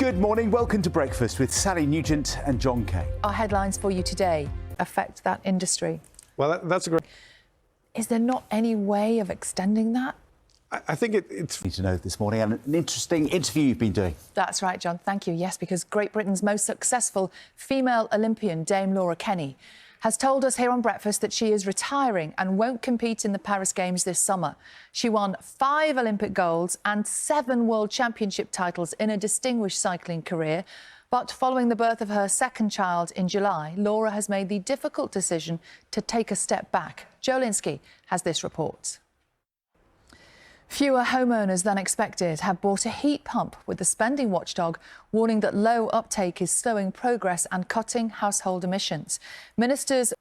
Good morning, welcome to Breakfast with Sally Nugent and John Kay. Our headlines for you today affect that industry. Well, that's a great... Is there not any way of extending that? I think it's... Need to know this morning, and an interesting interview you've been doing. That's right, John, thank you. Yes, because Great Britain's most successful female Olympian, Dame Laura Kenny, has told us here on Breakfast that she is retiring and won't compete in the Paris Games this summer. She won 5 Olympic golds and 7 World Championship titles in a distinguished cycling career. But following the birth of her second child in July, Laura has made the difficult decision to take a step back. Joe Linsky has this report. Fewer homeowners than expected have bought a heat pump, with the spending watchdog warning that low uptake is slowing progress and cutting household emissions. Ministers...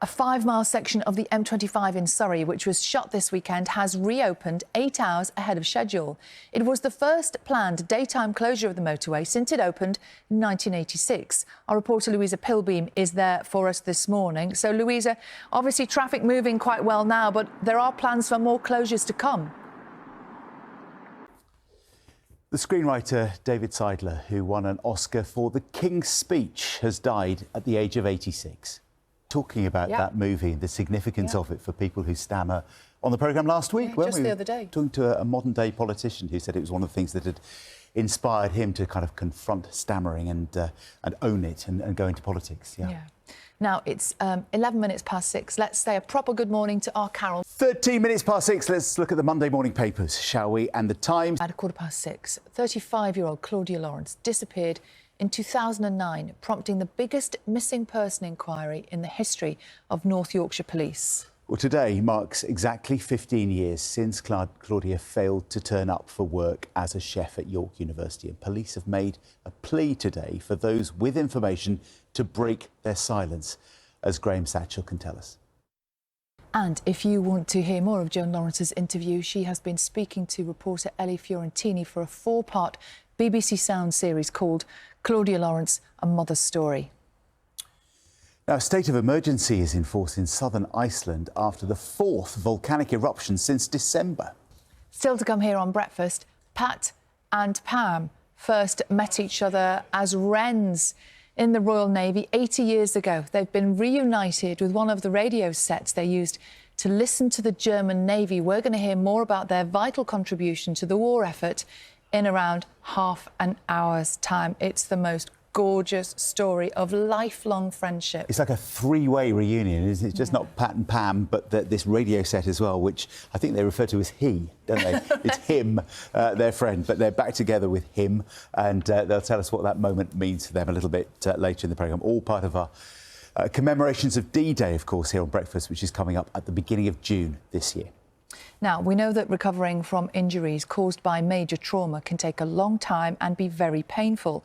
A 5-mile section of the M25 in Surrey, which was shut this weekend, has reopened 8 hours ahead of schedule. It was the first planned daytime closure of the motorway since it opened in 1986. Our reporter Louisa Pilbeam is there for us this morning. So, Louisa, obviously traffic moving quite well now, but there are plans for more closures to come. The screenwriter David Seidler, who won an Oscar for The King's Speech, has died at the age of 86. Talking about that movie and the significance of it for people who stammer on the programme last week, weren't we? Just the other day. Talking to a modern-day politician who said it was one of the things that had inspired him to kind of confront stammering and own it and go into politics. Yeah. Now, it's 11 minutes past 6. Let's say a proper good morning to our Carol. 13 minutes past 6. Let's look at the Monday morning papers, shall we? And the Times. At 6:15, 35-year-old Claudia Lawrence disappeared in 2009, prompting the biggest missing person inquiry in the history of North Yorkshire Police. Well, today marks exactly 15 years since Claudia failed to turn up for work as a chef at York University, and police have made a plea today for those with information to break their silence, as Graham Satchell can tell us. And if you want to hear more of Joan Lawrence's interview, she has been speaking to reporter Ellie Fiorentini for a 4-part BBC Sound series called Claudia Lawrence, A Mother's Story. Now, a state of emergency is in force in southern Iceland after the 4th volcanic eruption since December. Still to come here on Breakfast, Pat and Pam first met each other as wrens in the Royal Navy 80 years ago. They've been reunited with one of the radio sets they used to listen to the German Navy. We're going to hear more about their vital contribution to the war effort in around half an hour's time. It's the most gorgeous story of lifelong friendship. It's like a 3-way reunion, isn't it? Just not Pat and Pam, but this radio set as well, which I think they refer to as he, don't they? It's him, their friend, but they're back together with him, and they'll tell us what that moment means to them a little bit later in the programme. All part of our commemorations of D-Day, of course, here on Breakfast, which is coming up at the beginning of June this year. Now, we know that recovering from injuries caused by major trauma can take a long time and be very painful.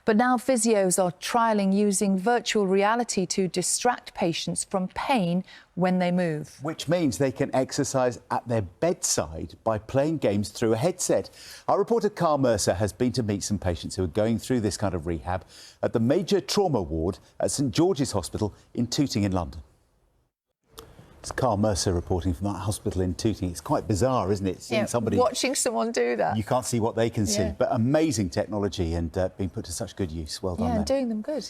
But now physios are trialling using virtual reality to distract patients from pain when they move. Which means they can exercise at their bedside by playing games through a headset. Our reporter Carl Mercer has been to meet some patients who are going through this kind of rehab at the major trauma ward at St George's Hospital in Tooting in London. It's Carl Mercer reporting from that hospital in Tooting. It's quite bizarre, isn't it? Seeing somebody watching someone do that. You can't see what they can see, but amazing technology and being put to such good use. Well done. Yeah, and doing them good,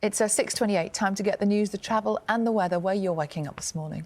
It's 6:28, time to get the news, the travel and the weather where you're waking up this morning.